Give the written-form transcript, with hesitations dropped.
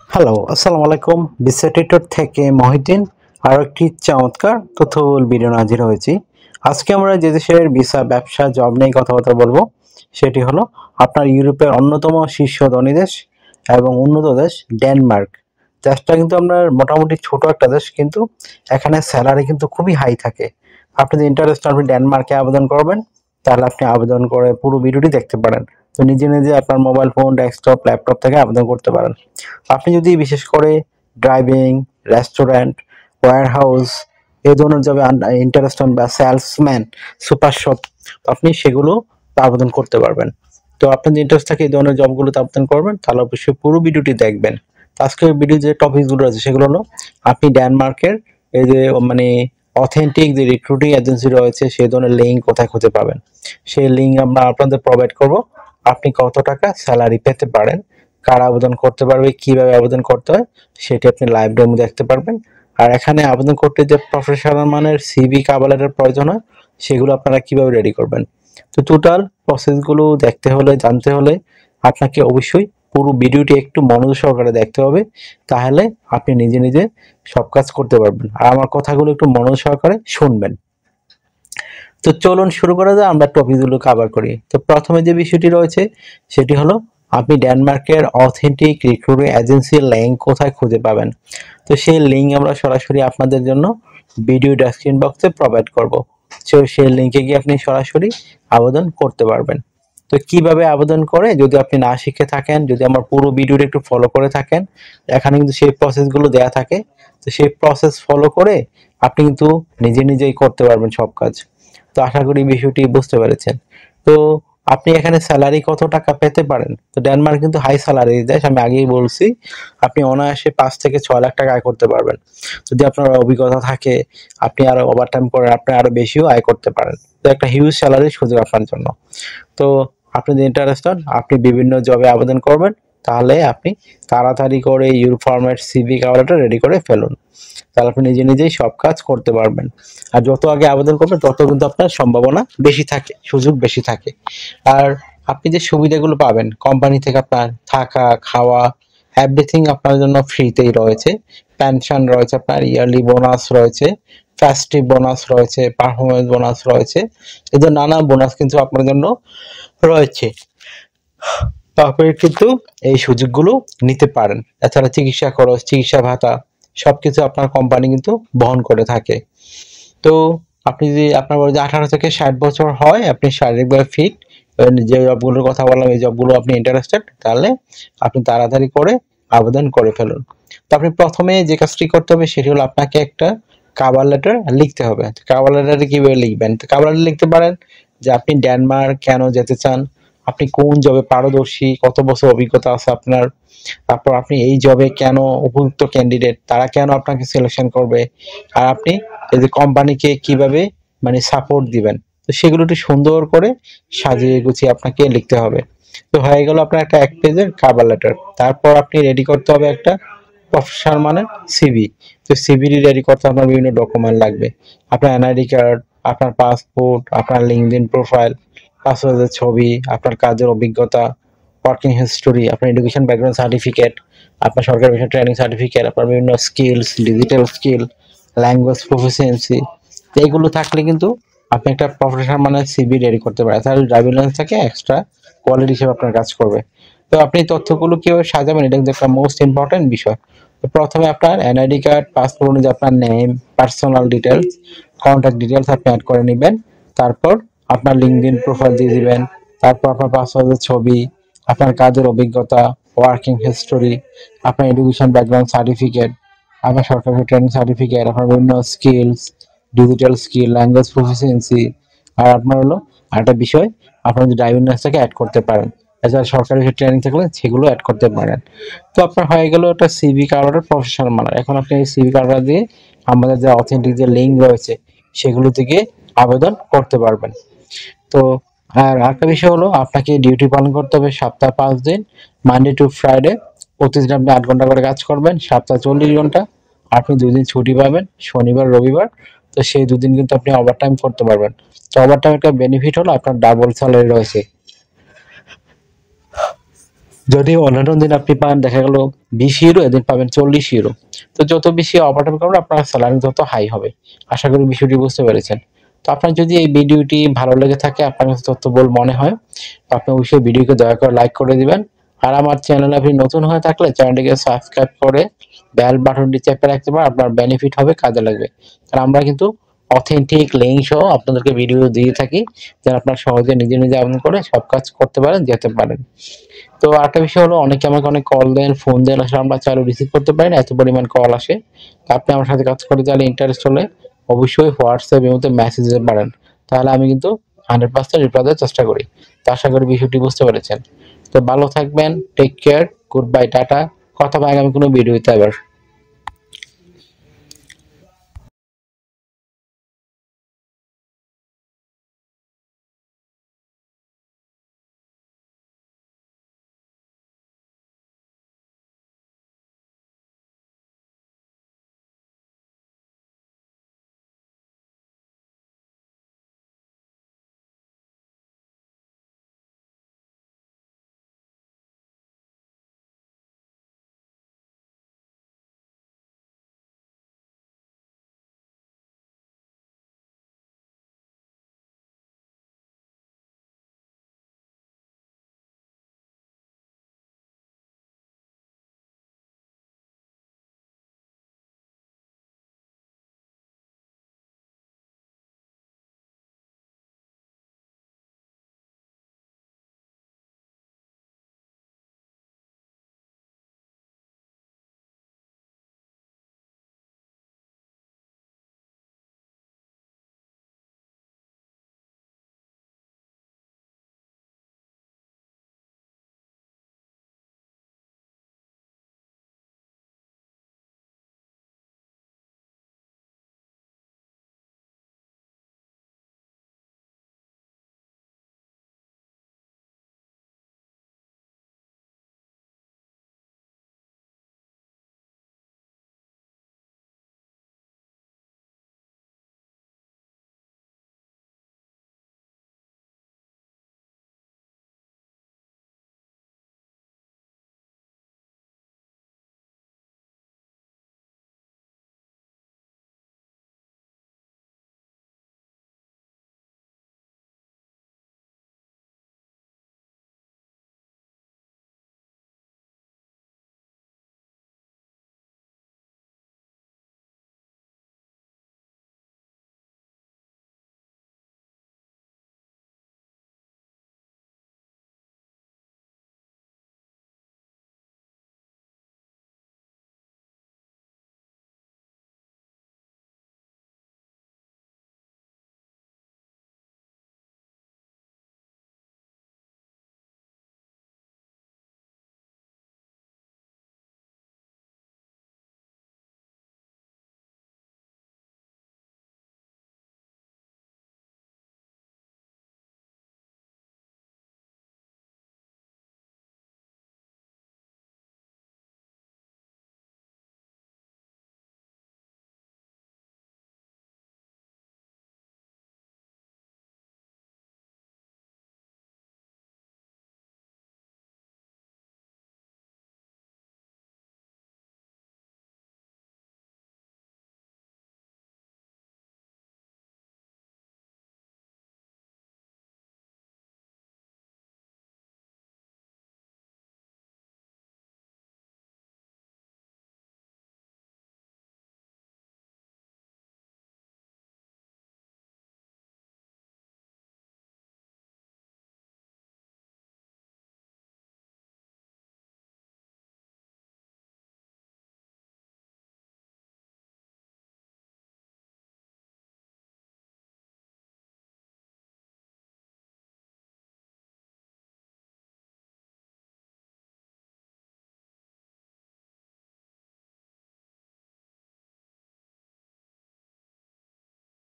Hello, আসসালামু আলাইকুম। বিসেটিটর থেকে মহিউদ্দিন আরও একটি চমৎকার তথ্যবহুল ভিডিও হাজির হয়েছি। আজকে আমরা যে দেশের ভিসা, ব্যবসা, জব নিয়ে কথাবার্তা বলবো সেটি হলো আপনার ইউরোপের অন্যতম শীর্ষ ধনী দেশ এবং উন্নত দেশ ডেনমার্ক। দেশটা কিন্তু আপনার মোটামুটি ছোট একটা দেশ, কিন্তু এখানে স্যালারি কিন্তু খুবই হাই থাকে। আপনি যদি ইন্টারেস্ট আপনি ডেনমার্কে আবেদন করবেন, তাহলে আপনি আবেদন করে পুরো ভিডিওটি দেখতে পারেন। তো নিজে নিজে আপনার মোবাইল ফোন, ডেস্কটপ, ল্যাপটপ থেকে আবেদন করতে পারেন। আপনি যদি বিশেষ করে ড্রাইভিং, রেস্টুরেন্ট, ওয়্যারহাউস এই ধরনের জবে ইন্টারেস্ট হন বা সেলসম্যান, সুপার শপ, আপনি সেগুলো আবেদন করতে পারবেন। তো আপনার যদি ইন্টারেস্ট থাকে এই ধরনের জবগুলোতে আবেদন করবেন, তাহলে অবশ্যই পুরো ভিডিওটি দেখবেন। আজকের ভিডিও যে টপিকগুলো আছে সেগুলো হলো আপনি ডেনমার্কের এই যে অথেন্টিক যে রিক্রুটিং এজেন্সি রয়েছে সেই ধরনের লিঙ্ক কোথায় খুঁজে পাবেন, সেই লিঙ্ক আমরা আপনাদের প্রোভাইড করব। আপনি কত টাকা স্যালারি পেতে পারেন, কারা আবেদন করতে পারবে, কিভাবে আবেদন করতে হয় সেটি আপনি লাইভ ডেমো দেখতে পারবেন। আর এখানে আবেদন করতে যে প্রফেশনাল মানের সিভি, কভার লেটার প্রয়োজন হয় সেগুলো আপনারা কিভাবে রেডি করবেন। তো টোটাল প্রসেসগুলো দেখতে হলে, জানতে হলে আপনাকে অবশ্যই পুরো ভিডিওটি একটু মনোযোগ সহকারে দেখতে হবে, তাহলে আপনি নিজে নিজে সব কাজ করতে পারবেন। আর আমার কথাগুলো একটু মনোযোগ সহকারে শুনবেন। তো চলুন শুরু করা যায়, আমরা টপিকগুলো কভার করি। তো প্রথমে যে বিষয়টি রয়েছে সেটি হলো আপনি ডেনমার্কের অথেন্টিক রিক্রুটিং এজেন্সির লিঙ্ক কোথায় খুঁজে পাবেন। তো সেই লিঙ্ক আমরা সরাসরি আপনাদের জন্য ভিডিও ডেসক্রিপশন বক্সে প্রোভাইড করব। সো সেই লিঙ্কে গিয়ে আপনি সরাসরি আবেদন করতে পারবেন। তো কিভাবে আবেদন করে যদি আপনি না শিখে থাকেন, যদি আমার পুরো ভিডিওটা একটু ফলো করে থাকেন, এখানে কিন্তু সেই প্রসেসগুলো দেয়া থাকে। তো সেই প্রসেস ফলো করে আপনি কিন্তু নিজে নিজেই করতে পারবেন সব কাজ। তো আশা করি বিষয়টি বুঝতে পেরেছেন। তো আপনি এখানে স্যালারি কত টাকা পেতে পারেন। তো ডেনমার্ক কিন্তু হাই স্যালারি দেশ, আমি আগেই বলছি। আপনি অনায়াসে ৫ থেকে ৬ লাখ টাকা আয় করতে পারবেন। যদি আপনার অভিজ্ঞতা থাকে, আপনি আরো ওভারটাইম করেন, আপনি আরো বেশিও আয় করতে পারেন। তো একটা হিউজ স্যালারির সুযোগ আপনার জন্য। তো আপনি যদি ইন্টারেস্টেড, আপনি বিভিন্ন জবে আবেদন করবেন, তাহলে আপনি তাড়াতাড়ি করে your format CV, cover letter ready করে ফেলুন। তাহলে আপনি নিজে নিজেই সব কাজ করতে পারবেন। আর যত আগে আবেদন করবেন তত কিন্তু আপনার সম্ভাবনা বেশি থাকে, সুযোগ বেশি থাকে। আর আপনি যে সুবিধাগুলো পাবেন কোম্পানি থেকে, আপনার থাকা, খাওয়া, এভরিথিং আপনার জন্য ফ্রিতেই রয়েছে। পেনশন রয়েছে, আপনার ইয়ারলি বোনাস রয়েছে, ফেস্টিভ বোনাস রয়েছে, পারফরমেন্স বোনাস রয়েছে, এদের নানা বোনাস কিন্তু আপনার জন্য রয়েছে। তারপরে কিন্তু এই সুযোগগুলো নিতে পারেন। এছাড়া চিকিৎসা খরচ, চিকিৎসা ভাতা সবকিছু আপনার কোম্পানি কিন্তু বহন করে থাকে। তো আপনি যদি আপনার বয়স 18 থেকে 60 বছর হয়, আপনি শারীরিকভাবে ফিট, যে জবগুলোর কথা বললাম এই জবগুলো আপনি ইন্টারেস্টেড, তাহলে আপনি তাড়াতাড়ি করে আবেদন করে ফেলুন। তো আপনি প্রথমে যে কাজটি করতে হবে সেটি হলো আপনাকে একটা কভার লেটার লিখতে হবে। কভার লেটারে কিভাবে লিখবেন? তো কভার লেটার লিখতে পারেন যে আপনি ডেনমার্ক কেন যেতে চান, আপনি কোন জবে পারদর্শী, কত বছর অভিজ্ঞতা আছে আপনার, তারপর আপনি এই জবে কেন উপযুক্ত ক্যান্ডিডেট, তারা কেন আপনাকে সিলেকশন করবে, আর আপনি এই যে কোম্পানিকে কিভাবে সাপোর্ট দিবেন। তো সেগুলো একটু সুন্দর করে সাজিয়ে গুছিয়ে আপনাকে লিখতে হবে। তো হয়ে গেল আপনার একটা 1 পেজের কভার লেটার। তারপর আপনি রেডি করতে হবে একটা প্রফেশনাল মানের সিভি। তো সিভিটি রেডি করতে আপনার বিভিন্ন ডকুমেন্ট লাগবে। আপনার এনআইডি কার্ড, আপনার পাসপোর্ট, আপনার লিঙ্কডইন প্রোফাইল, পাসপোর্টের ছবি, আপনার কাজের অভিজ্ঞতা, ওয়ার্কিং হিস্টোরি, আপনার এডুকেশন ব্যাকগ্রাউন্ড সার্টিফিকেট, আপনার সরকারি বিষয় ট্রেনিং সার্টিফিকেট, আপনার বিভিন্ন skills, digital skill, language proficiency, এইগুলো থাকলে কিন্তু আপনি একটা প্রফেশনাল মানের সিভি রেডি করতে পারেন। তাহলে ড্রাইভিং লাইসেন্স থাকে এক্সট্রা কোয়ালিটি হিসেবে আপনার কাজ করবে। তো আপনি তথ্যগুলো কিভাবে সাজাবেন এটা কিন্তু একটা মোস্ট ইম্পর্টেন্ট বিষয়। তো প্রথমে আপনার এনআইডি কার্ড, পাসপোর্ট অনুযায়ী আপনার name, personal details, contact details আপনি অ্যাড করে নেবেন। তারপর আপনার লিঙ্কডইন প্রোফাইল দিয়ে দিবেন। তারপর আপনার পাসপোর্টের ছবি, আপনার কাজের অভিজ্ঞতা, ওয়ার্কিং হিস্টোরি, আপনার এডুকেশন ব্যাকগ্রাউন্ড সার্টিফিকেট, আপনার সরকারি ট্রেনিং সার্টিফিকেট, আপনার বিভিন্ন skills, digital skill, language proficiency, আর আপনার হলো আরেকটা বিষয়, আপনার যদি ড্রাইভিং লাইসেন্সটাকে অ্যাড করতে পারেন। এছাড়া সরকারি ট্রেনিং থাকলে সেগুলো অ্যাড করতে পারেন। তো আপনার হয়ে গেল একটা সিভি কার্ডের প্রফেশনাল মানের। এখন আপনি এই সিভি কার্ডটা দিয়ে আমাদের যে অথেন্টিক যে লিঙ্ক রয়েছে সেগুলো থেকে আবেদন করতে পারবেন। তো আর একটা বিষয় হলো আপনাকে ডিউটি পালন করতে হবে সপ্তাহে 5 দিন, মানডে টু ফ্রাইডে। প্রতিদিন আপনি 8 ঘন্টা করে কাজ করবেন, সপ্তাহে 40 ঘন্টা। আপনি 2 দিন ছুটি পাবেন, শনিবার রবিবার। তো সেই 2 দিন কিন্তু আপনি ওভারটাইম করতে পারবেন। তো ওভারটাইম একটা বেনিফিট হলো আপনার ডাবল স্যালারি রয়েছে। যদি অন্যান্য দিন আপনি পান দেখা গেল 20 ইউরো, এদিন পাবেন 40 ইউরো। তো যত বেশি ওভারটাইম করবেন আপনার স্যালারি তত হাই হবে। আশা করি বিষয়টি বুঝতে পেরেছেন। তো আপনার যদি এই ভিডিওটি ভালো লেগে থাকে, আপনার কাছে তথ্যবহুল মনে হয়, আপনি অবশ্যই ভিডিওকে দয়া করে লাইক করে দিবেন। আর আমার চ্যানেলে আপনি নতুন হয়ে থাকলে চ্যানেলটিকে সাবস্ক্রাইব করে বেল বাটনটি চেপে রাখতে পারেন, আপনার বেনিফিট হবে, কাজে লাগবে। কারণ আমরা কিন্তু অথেন্টিক লিঙ্ক সহ আপনাদেরকে ভিডিও দিয়ে থাকি, যেন আপনারা সহজে নিজে নিজে আবেদন করে সব কাজ করতে পারেন, যেতে পারেন। তো আরেকটা বিষয় হলো, অনেকে আমাকে অনেক কল দেন, ফোন দেন, আসলে আমরা চাইলেও রিসিভ করতে পারি না, এত পরিমাণ কল আসে। তো আপনি আমার সাথে কাজ করতে চাইলে, ইন্টারেস্ট হলে অবশ্যই হোয়াটসঅ্যাপ এর মধ্যে মেসেজ দিতে পারেন। তাহলে আমি কিন্তু 100% রিপ্লাই দেওয়ার চেষ্টা করি। তো আশা করি বিষয়টি বুঝতে পেরেছেন। তো ভালো থাকবেন, take care, goodbye, tata. কথা হবে আগামী কোনো ভিডিওতে আবার।